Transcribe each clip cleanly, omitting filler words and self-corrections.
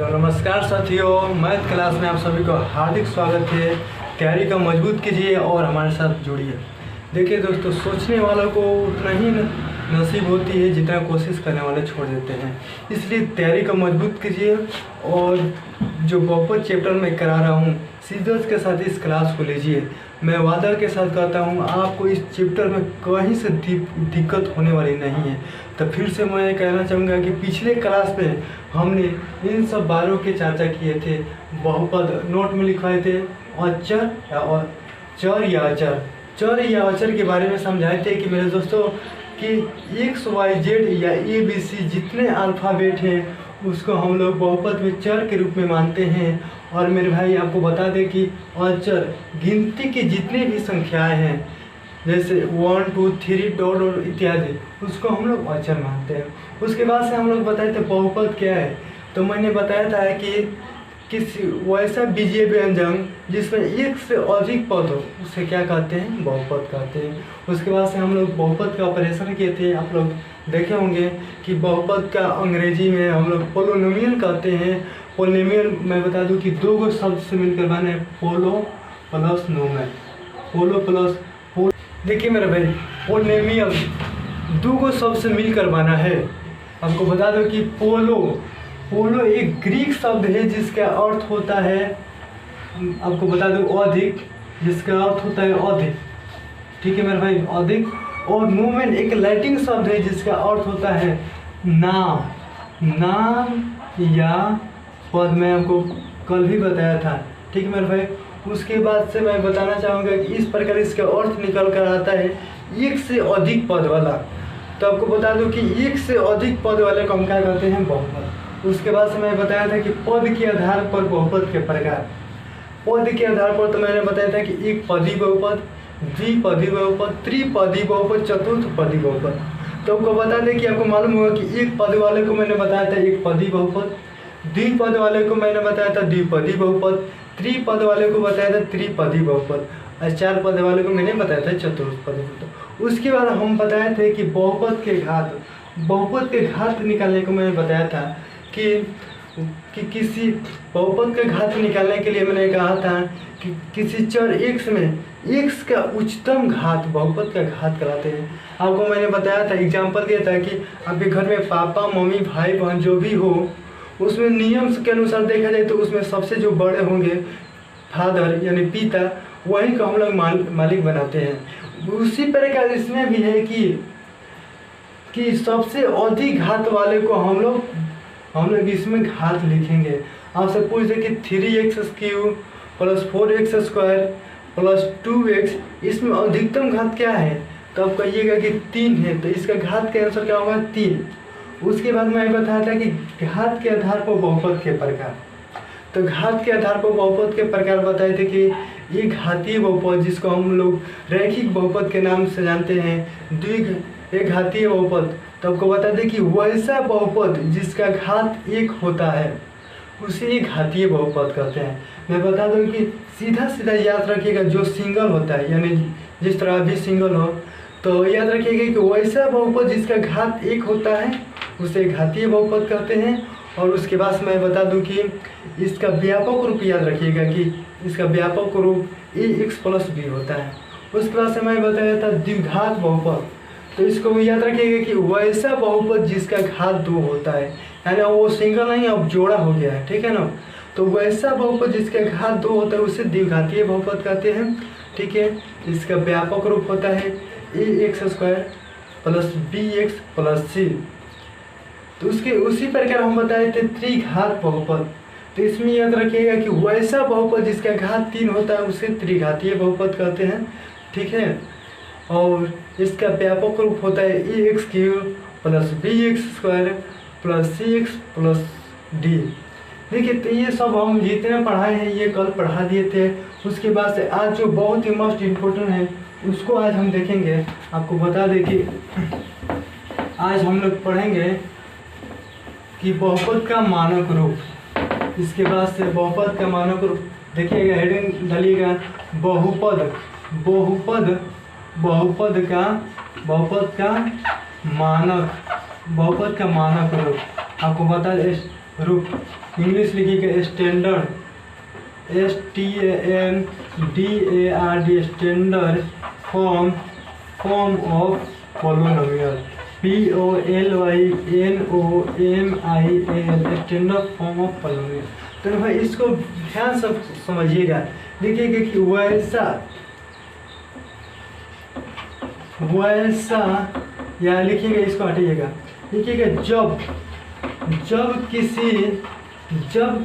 तो नमस्कार साथियों, मैथ क्लास में आप सभी को हार्दिक स्वागत है। तैयारी का मजबूत कीजिए और हमारे साथ जुड़िए। देखिए दोस्तों, सोचने वालों को उतना ही नसीब होती है जितना कोशिश करने वाले छोड़ देते हैं। इसलिए तैयारी का मजबूत कीजिए और जो बहुपद चैप्टर में करा रहा हूँ सीधे के साथ इस क्लास को लीजिए। मैं वादा के साथ कहता हूँ आपको इस चैप्टर में कहीं से दिक्कत होने वाली नहीं है। तो फिर से मैं कहना चाहूँगा कि पिछले क्लास में हमने इन सब बारों की चर्चा किए थे। बहुपद नोट में लिखवाए थे अचर और चर या अचर के बारे में समझाए थे कि मेरे दोस्तों कि एक्स वाई जेड या ए बी सी जितने अल्फ़ाबेट हैं उसको हम लोग बहुपद में चर के रूप में मानते हैं। और मेरे भाई आपको बता दें कि अचर गिनती की जितनी भी संख्याएं हैं जैसे 1 2 3 डॉट और इत्यादि उसको हम लोग अचर मानते हैं। उसके बाद से हम लोग बताए थे बहुपद क्या है। तो मैंने बताया था कि किसी वैसा बीजीय व्यंजन जिसमें एक से अधिक पद हो उसे क्या कहते हैं, बहुपद कहते हैं। उसके बाद से हम लोग बहुपद का ऑपरेशन किए थे। आप लोग देखे होंगे कि बहुपद का अंग्रेजी में हम लोग पोलिनोमियल कहते हैं। पोलिनोमियल मैं बता दूं कि दो गो शब्द से मिलकर बने पोलो प्लस नोमेन, पोलो प्लस पोल। देखिए मेरे भाई, पोलिनोमियल दो गो शब्द से मिलकर बना है। आपको बता दो कि पोलो एक ग्रीक शब्द है जिसका अर्थ होता है, आपको बता दो अधिक, जिसका अर्थ होता है अधिक। ठीक है मेरे भाई, अधिक। और नोमेन एक लैटिन शब्द है जिसका अर्थ होता है नाम या पद। मैं आपको कल भी बताया था। ठीक है मेरे भाई। उसके बाद से मैं बताना चाहूँगा कि इस प्रकार इसका अर्थ निकल कर आता है एक से अधिक पद वाला। तो आपको बता दूं कि एक से अधिक पद वाले को हम क्या कहते हैं, बहुपद। उसके बाद से मैं बताया था कि पद के आधार पर बहुपद के प्रकार। पद के आधार पर तो मैंने बताया था कि एक पदी बहुपद, द्विपदी बहुपद, त्रिपदी बहुपद, चतुर्थपदी बहुपद। तो आपको बता दें कि आपको मालूम होगा कि एक पद वाले को मैंने बताया था एक पदी बहुपद, द्विपद वाले को मैंने बताया था द्विपदी बहुपद, त्रिपद वाले को बताया था त्रिपदी बहुपद और चार पद वाले को मैंने बताया था चतुर्थपदी बहुपद। उसके बाद हम बताए थे कि बहुपद के घात निकालने को मैंने बताया था कि किसी बहुपद के घात निकालने के लिए मैंने कहा था कि किसी चर x में x का उच्चतम घात बहुपद का घात कराते हैं। आपको मैंने बताया था, एग्जाम्पल दिया था कि आपके घर में पापा मम्मी भाई बहन जो भी हो उसमें नियम के अनुसार देखा जाए तो उसमें सबसे जो बड़े होंगे फादर यानी पिता, वही को हम लोग मालिक बनाते हैं। उसी प्रकार इसमें भी है कि सबसे अधिक घात वाले को हम लोग इसमें घात लिखेंगे। आपसे पूछ दे कि 3x³ plus 4x² plus 2x, इसमें अधिकतम घात क्या है? तो आप कहिएगा कि 3 है, तो इसका घात का आंसर क्या होगा, 3। उसके बाद मैं बताया था कि घात के आधार पर बहुपद के प्रकार। तो घात के आधार पर बहुपद के प्रकार बताए थे कि ये घातीय बहुपद जिसको हम लोग रैखिक बहुपद के नाम से जानते हैं, द्विघातीय बहुपद। तो आपको बता दें कि वैसा बहुपद जिसका घात 1 होता है उसे घातीय बहुपद कहते हैं। मैं बता दूं कि सीधा याद रखिएगा, जो सिंगल होता है यानी जिस तरह भी सिंगल हो तो याद रखिएगा कि वैसा बहुपद जिसका घात 1 होता है उसे घातीय बहुपद कहते हैं। और उसके बाद मैं बता दूं कि इसका व्यापक रूप याद रखिएगा कि इसका व्यापक रूप ax + b होता है। उसके बाद से मैं बताया था द्विघात बहुपद। तो इसको भी याद रखिएगा कि वैसा बहुपद जिसका घात 2 होता है, यानी वो सिंगल नहीं अब जोड़ा हो गया है। ठीक है ना। तो वैसा बहुपद जिसका घात 2 होता है उसे द्विघातीय बहुपद कहते हैं। ठीक है। इसका व्यापक रूप होता है ax² + bx + c। तो उसी प्रकार हम बताए थे त्रिघात बहुपद। तो इसमें याद रखिएगा कि वैसा बहुपद जिसका घात 3 होता है उसे त्रिघातीय बहुपद कहते हैं। ठीक है। और इसका व्यापक रूप होता है ax³ + bx² + cx + d। देखिए, तो ये सब हम जितने पढ़ाए हैं ये कल पढ़ा दिए थे। उसके बाद से आज जो बहुत ही मोस्ट इम्पोर्टेंट है उसको आज हम देखेंगे। आपको बता दें कि आज हम लोग पढ़ेंगे कि बहुपद का मानक रूप। इसके बाद से बहुपद का मानक रूप देखिएगा, हेडिंग डालिएगा बहुपद का मानक रूप। आपको बता रूप, इंग्लिश लिखिएगा standard, STANDARD standard form of polynomial, POLYNOMIAL standard form of polynomial. तो भाई इसको ध्यान से समझिएगा, देखिएगा कि वैसा या लिखिएगा, इसको हटाइएगा, लिखिएगा जब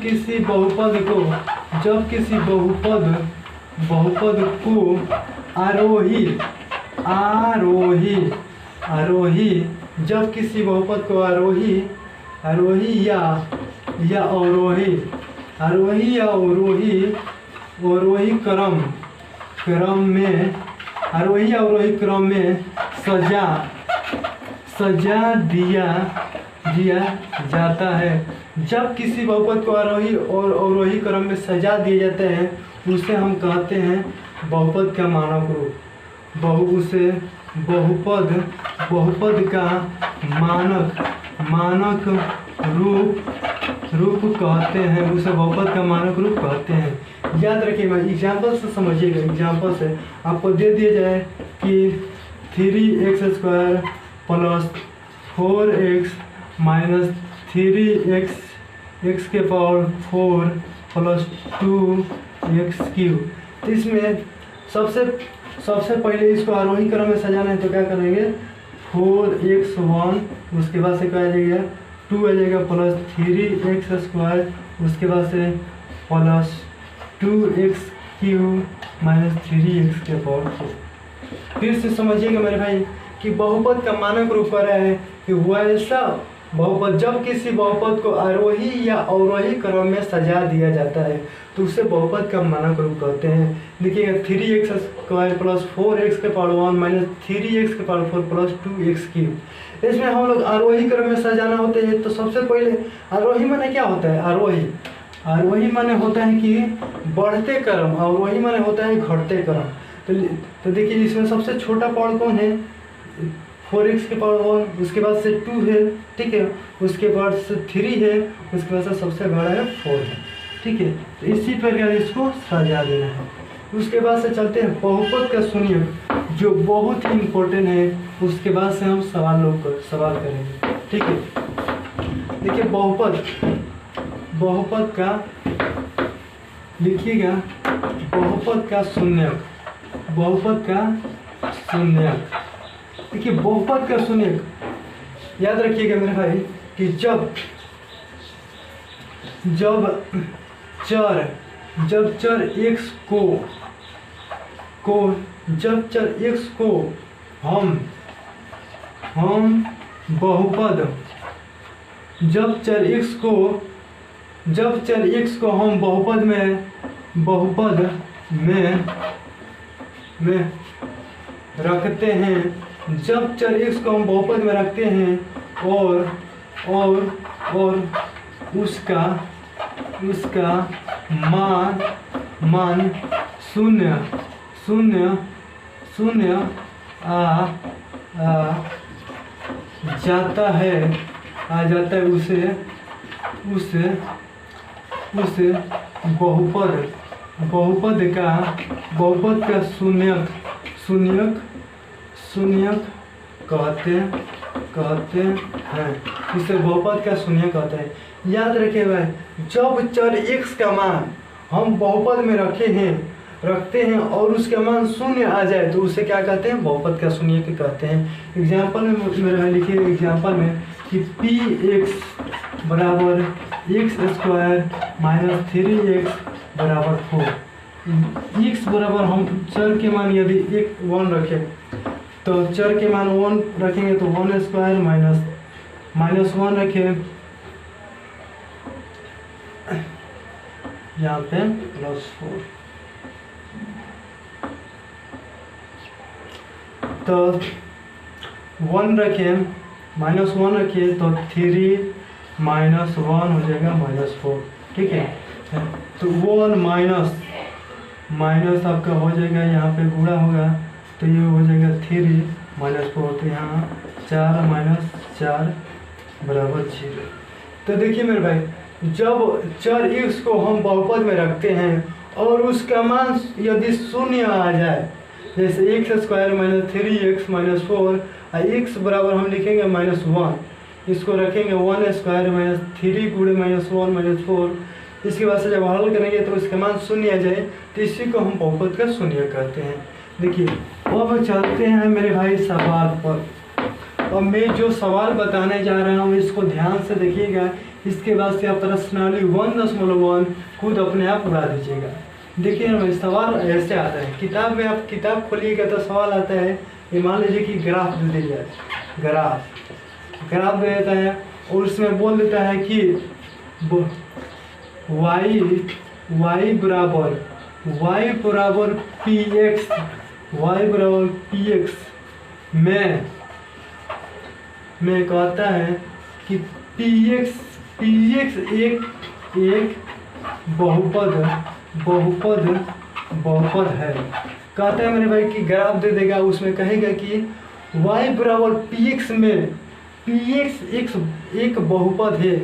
किसी बहुपद को आरोही जब किसी बहुपद को आरोही या अवरोही क्रम में सजा दिया जाता है। जब किसी बहुपद को आरोही और अवरोही क्रम में सजा दिया जाता है उसे हम कहते हैं बहुपद का मानक रूप। उसे बहुपद का मानक रूप कहते हैं, उसे बहुपद का मानक रूप कहते हैं। याद रखिएगा, एग्जाम्पल से समझिएगा। एग्जाम्पल से आपको दे दिया जाए कि 3x² plus 4x minus 3x के पावर 4 प्लस 2x³ तो इसमें सबसे पहले इसको आरोही क्रम में सजाना है, तो क्या करेंगे 4x1, उसके बाद से क्या आ जाएगा 2 आ जाएगा, प्लस 3x² उसके बाद से प्लस 2x³ माइनस 3x के पावर 4। फिर से समझिएगा मेरे भाई कि बहुपद का मानक रूप कर रहा है कि वैसा बहुपद जब किसी बहुपद को आरोही या अवरोही क्रम में सजा दिया जाता है तो उसे बहुपद का मानक रूप कहते हैं। देखिएगा 3x² प्लस 4x के पावर 1 माइनस 3x के पावर 4 प्लस 2x³। इसमें हम लोग आरोही क्रम में सजाना होते हैं, तो सबसे पहले आरोही माने क्या होता है? आरोही माने होता है कि बढ़ते क्रम, अवरोही माने होता है घटते क्रम। तो देखिए इसमें सबसे छोटा पावर कौन है? 4x के पावर 1, उसके बाद से 2 है, ठीक है, उसके बाद से 3 है, उसके बाद से सबसे बड़ा है 4 है, ठीक है। तो इसी प्रकार इसको सजा देना है। उसके बाद से चलते हैं बहुपद का शून्यक, जो बहुत ही इम्पोर्टेंट है। उसके बाद से हम सवाल करेंगे, ठीक है। देखिए बहुपद का लिखिएगा, बहुपद का शून्यक। देखिए बहुपद का शून्यक याद रखिएगा मेरे भाई कि जब चर x को हम बहुपद में रखते हैं, जब चर x को हम बहुपद में रखते हैं और उसका मान शून्य आ जाता है उसे बहुपद का शून्यक कहते हैं। इसे बहुपद का शून्यक कहते हैं। याद रखिए भाई, जब चर x का मान हम बहुपद में रखते हैं और उसका मान शून्य आ जाए तो उसे क्या कहते हैं? बहुपद का शून्यक कहते हैं। एग्जाम्पल में मेरा लिखिए, एग्जाम्पल में कि px बराबर x² माइनस 3x बराबर 4। x बराबर हम चर के मान यदि 1 रखें तो चर के मान 1 रखेंगे तो 1² माइनस 1 रखें, यहाँ पे प्लस 4। तो 1 रखें माइनस 1 रखिए तो 3 माइनस 1 हो जाएगा माइनस 4, ठीक है। तो 1 माइनस आपका हो जाएगा, यहाँ पे गुणा होगा तो ये हो जाएगा 3 माइनस 4, तो यहाँ 4 माइनस 4 बराबर 0। तो देखिए मेरे भाई, जब चर x को हम बहुपद में रखते हैं और उसका मान यदि शून्य आ जाए, जैसे x square minus 3x minus 4 और x बराबर हम लिखेंगे -1, इसको रखेंगे 1 स्क्वायर माइनस 3 गुणे -1 माइनस 4। इसके बाद से जब हल करेंगे तो इसका मान शून्य आ जाए तो इसी को हम बहुपद का शून्य कहते हैं। देखिए अब चलते हैं मेरे भाई सवाल पर। और मैं जो सवाल बताने जा रहा हूँ इसको ध्यान से देखिएगा। इसके बाद से आप प्रश्नावली 1.1 खुद अपने आप उड़ा दीजिएगा। देखिए ना भाई सवाल ऐसे आता है, किताब में आप किताब खोलिएगा तो सवाल आता है, ये मान लीजिए कि ग्राफ दे दिया है, ग्राफ दे देता है और उसमें बोल देता है कि y बराबर px में कहता है कि px एक बहुपद है। कहता है मेरे भाई कि ग्राफ दे देगा, उसमें कहेगा कि y बराबर px में px एक बहुपद है।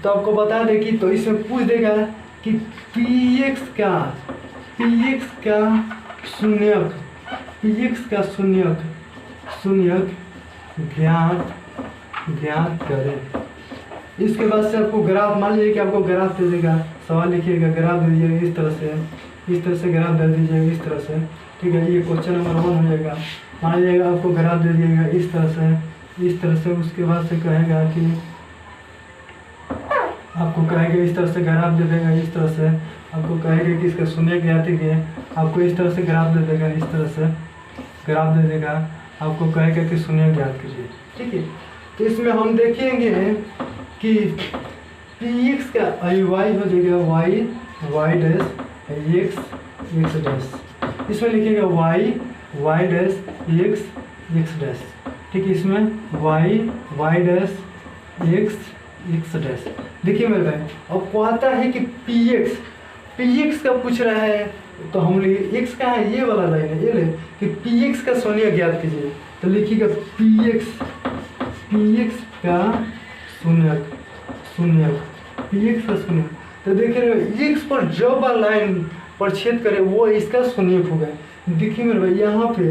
तो आपको बता दे कि तो इसमें पूछ देगा कि px का शून्यक ज्ञात करें। इसके बाद से आपको ग्राफ, मान लीजिए कि आपको ग्राफ दे देगा, सवाल लिखिएगा, ग्राफ दे दीजिएगा इस तरह से ग्राफ दे दीजिएगा इस तरह से, ठीक है। ये क्वेश्चन नंबर 1 हो जाएगा। मान लीजिएगा आपको ग्राफ दे दिएगा इस तरह से। उसके बाद से कहेगा कि आपको कहेगा इस तरह से ग्राफ दे देगा, इस तरह से आपको कहेगा कि इसका शून्य ज्ञात कीजिए। आपको इस तरह से ग्राफ दे देगा, इस तरह से ग्राफ दे देगा, आपको कहेगा कि शून्य ज्ञात कीजिए, ठीक है। तो इसमें हम देखेंगे कि px का y हो जाएगा y डैश x डैश। इसमें लिखेगा y डैश x डैश, ठीक है। इसमें y डैश x डैश। देखिए मेरे भाई अब कहता है कि px का पूछ रहा है, तो हम लिखे x का है, ये वाला लाइन है, ये ले कि px का शून्य ज्ञात कीजिए। तो लिखिएगा px का शून्यक px का शून्यक। तो देखिए x पर जो बार लाइन पर छेद करे वो इसका शून्यक होगा। देखिए मेरे भाई यहाँ पे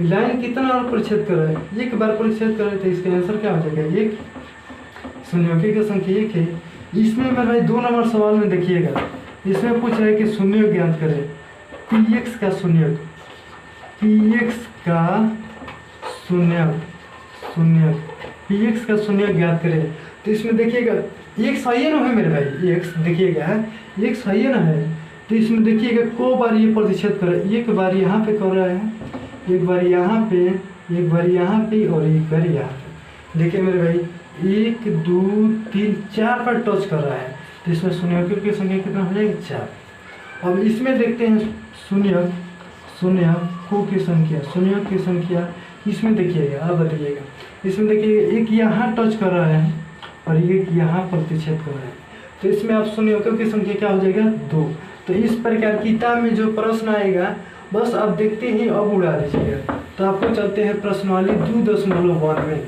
लाइन कितना बार पर छेद कर रहा है, एक बार पर छेद कर रहे थे, इसका आंसर क्या हो जाएगा, एक। शून्यकी की संख्या एक है। इसमें मेरे भाई 2 नंबर सवाल में देखिएगा, इसमें पूछ रहा है कि शून्यक ज्ञात करें, px का शून्यक px का शून्यक ज्ञात करें। तो इसमें देखिएगा x है ना है मेरे भाई, x देखिएगा x है ना है। तो इसमें देखिएगा को बार ये प्रतिशत कर रहा है, एक बार यहाँ पे कर रहा है, एक बार यहाँ पे, एक बार यहाँ पे और एक बार यहाँ पे। देखिए मेरे भाई 1 2 3 4 पर टच कर रहा है। तो इसमें शून्यकों की संख्या कितना हो जाएगी, 4। अब इसमें देखते हैं शून्यकों की संख्या इसमें देखिएगा, अब बताइएगा। इसमें देखिएगा एक यहाँ टच कर रहा है और एक यहाँ प्रतिच्छेद कर रहा है। तो इसमें आप शून्यकों की संख्या क्या हो जाएगा, 2। तो इस प्रकार किताब में जो प्रश्न आएगा बस आप देखते ही अब उड़ा दीजिएगा। तो आपको चलते हैं प्रश्नावली 2.1 में।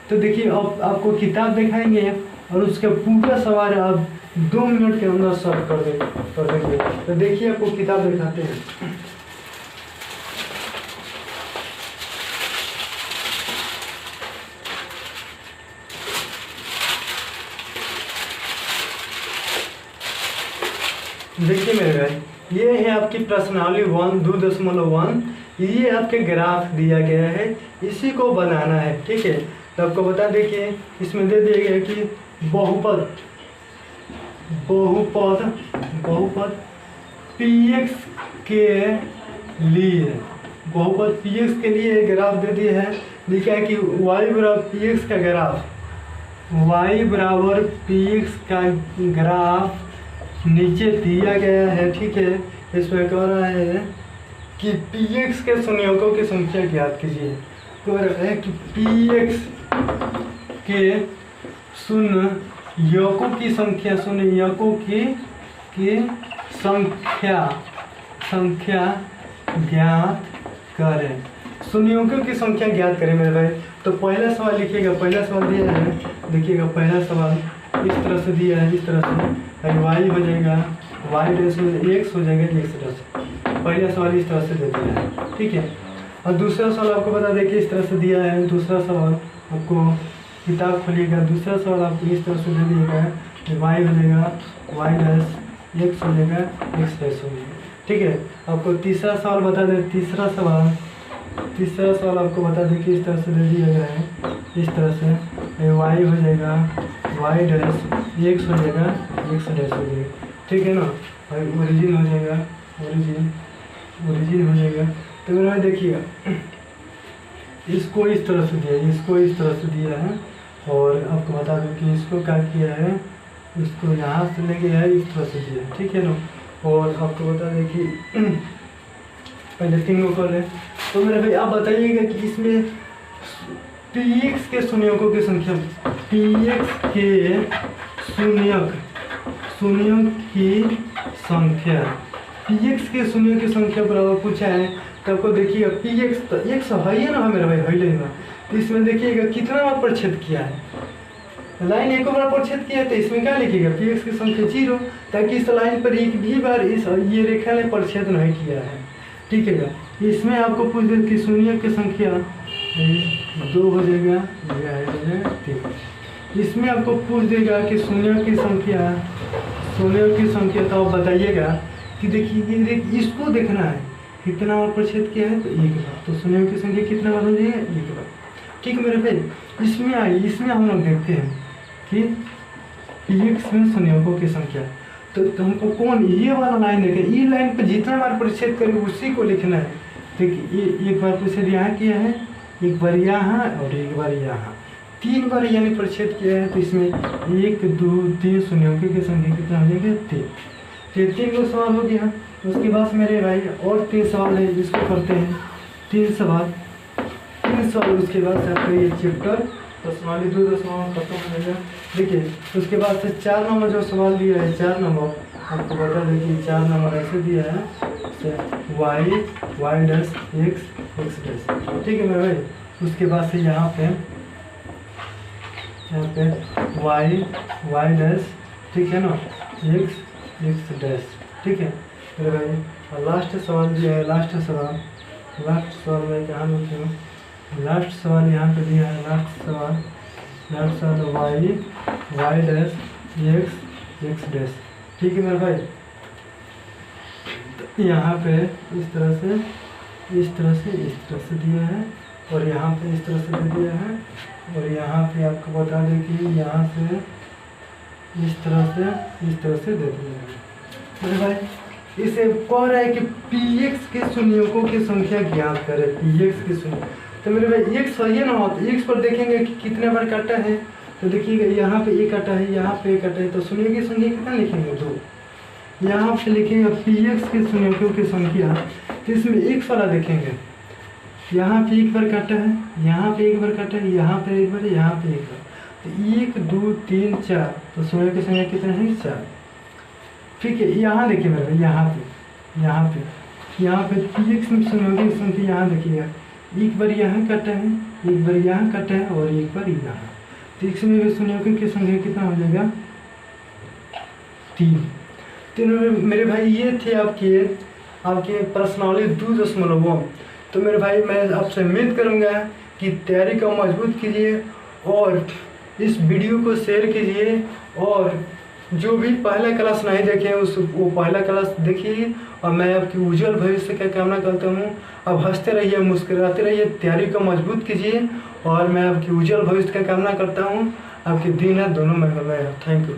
तो देखिए अब आपको किताब दिखाएंगे और उसका पूरा सवाल आप 2 मिनट के अंदर सॉल्व कर देंगे। तो देखिए आपको किताब दिखाते हैं। देखिए मेरे भाई ये है आपकी प्रश्नावली 2.1। ये आपके ग्राफ दिया गया है, इसी को बनाना है, ठीक है। तो आपको बता देखिए इसमें दे दिया गया कि बहुपद px के लिए, बहुपद px के लिए ग्राफ दे दिया है। लिखा है कि y बराबर px का ग्राफ, y बराबर px का ग्राफ नीचे दिया गया है, ठीक है। इसमें कह रहा है कि px के शून्यकों की संख्या ज्ञात कीजिए। कह रहा है कि px के शून्यकों की संख्या, शून्यकों की संख्या ज्ञात करें। शून्यकों की संख्या ज्ञात करें मेरे भाई। तो पहला सवाल लिखिएगा, पहला सवाल दिया है, देखिएगा पहला सवाल इस तरह से दिया है, इस तरह से वाई हो जाएगा वाई डैश एक्स हो जाएगा एक्स डैश। पहला सवाल इस तरह से दे दिया है, ठीक है। और दूसरा सवाल आपको बता दें कि इस तरह से दिया है। दूसरा सवाल आपको किताब खोलिएगा, दूसरा सवाल आपको इस तरह से दे दिएगा है, वाई हो जाएगा वाई डैश एक्स हो जाएगा एक्स डैश हो जाएगा, ठीक है। आपको तीसरा सवाल बता दें, तीसरा सवाल आपको बता दें कि इस तरह से दे दिया गया है, इस तरह से वाई हो जाएगा वाई डैश एक्स हो जाएगा एक्स डैश हो जाएगा, ठीक है ना। और ओरिजिन हो जाएगा ओरिजिन हो जाएगा। तो मेरा देखिएगा इसको इस तरह से दिया है, इसको इस तरह से दिया है। और आपको बता दूं कि इसको क्या किया है, इसको यहाँ से लेके है इस तरह से दिया है, ठीक है ना। और आपको बता दें कि पहले तीनों कर है। तो मेरे भाई आप बताइएगा कि इसमें px के शून्यकों की संख्या, px के शून्यक की संख्या, px के शून्य की संख्या बराबर पूछा है। तो आपको देखिएगा px तो x है ही ना मेरे भाई, है लेना। तो इसमें देखिएगा कितना बार प्रच्छेद किया है, लाइन एक बार प्रच्छेद किया है। तो इसमें क्या लिखिएगा px की संख्या 0, ताकि इस लाइन पर एक भी बार इस ये रेखा ने प्रच्छेद नहीं किया है, ठीक है। इसमें आपको पूछ दे कि शून्य की संख्या 2 हो जाएगा या 3। इसमें आपको पूछ देगा कि शून्य की संख्या तो आप बताइएगा कि देखिए इसको देखना है कितना बार प्रच्छेद किया है, तो एक बार। तो शून्य की संख्या कितना बार हो जाएगा, एक बार, ठीक है मेरे भाई। इसमें आइए, इसमें हम लोग देखते हैं कि px में शून्यकों की संख्या। तो हमको कौन ये वाला लाइन देखें, ये लाइन पर जितना बार प्रच्छेद करें उसी को लिखना है। देखिए एक बार प्रच्छेद यहाँ किया है, एक बार यहाँ और एक बार यहाँ, 3 बार यानी प्रच्छेद किया है। तो इसमें 1 2 3 शून्यकों की संख्या कितना हो जाएगा 3। तो 3 को सवाल हो गया। उसके बाद मेरे भाई और 3 सवाल है, इसको करते हैं। 3 सवाल उसके बाद से आपका ये चैप्टर 2 दशमलव खत्म हो जाएगा। देखिए उसके बाद से 4 नंबर जो सवाल दिया है, 4 नंबर आपको बता दें कि 4 नंबर ऐसे दिया है वाई डैश एक्स डैश, ठीक है मेरे भाई। उसके बाद से यहाँ पे वाई डैश, ठीक है ना, एक्स डैश, ठीक है मेरे भाई। और लास्ट सवाल दिया है, लास्ट सवाल मैं कहाँ लिखी हूँ, लास्ट सवाल यहाँ पे दिया है, लास्ट सवाल वाई डैश एक्स डैश, ठीक है मेरे भाई। तो यहाँ पे इस तरह से दिया है, और यहाँ पे इस तरह से दे दिया है। और यहाँ पे आपको बता दें कि यहाँ से इस तरह से दे दिया है मेरे भाई। इसे कह रहा है कि px के शून्यकों की संख्या ज्ञात करें, px के शून्य। तो मेरे भाई x है ना, तो x पर देखेंगे कि कितने बार काटा है। तो देखिएगा यहाँ पे एक काटा है, यहाँ पे एक काटा है, तो शून्य की संख्या कितना लिखेंगे 2। यहाँ पे लिखेंगे px के शून्यकों की संख्या। तो इसमें x वाला देखेंगे, यहाँ पे एक बार काटा है, यहाँ पे एक बार काटा है, यहाँ पे एक बार, यहाँ पे एक बार। तो 1 2 3 4, तो शून्य की संख्या कितना है 4, ठीक है। यहाँ देखिए मेरे भाई, यहाँ पे px में शून्यों की संख्या यहाँ देखिएगा, एक बार यहाँ कटा है, एक बार यहाँ कटा है और एक बार यहाँ। तो इसमें भी शून्यों की संख्या कितना हो जाएगा 3। तो मेरे भाई ये थे आपके प्रश्नावली 2.1। तो मेरे भाई मैं आपसे उम्मीद करूँगा कि तैयारी को मजबूत कीजिए और इस वीडियो को शेयर कीजिए। और जो भी पहला क्लास नहीं देखे वो पहला क्लास देखिए। और मैं आपकी उज्जवल भविष्य का कामना करता हूँ। अब हंसते रहिए, मुस्कुराते रहिए, तैयारी को मजबूत कीजिए। और मैं आपकी उज्जवल भविष्य का कामना करता हूँ। आपके दिन है दोनों मंगलमय। Thank you.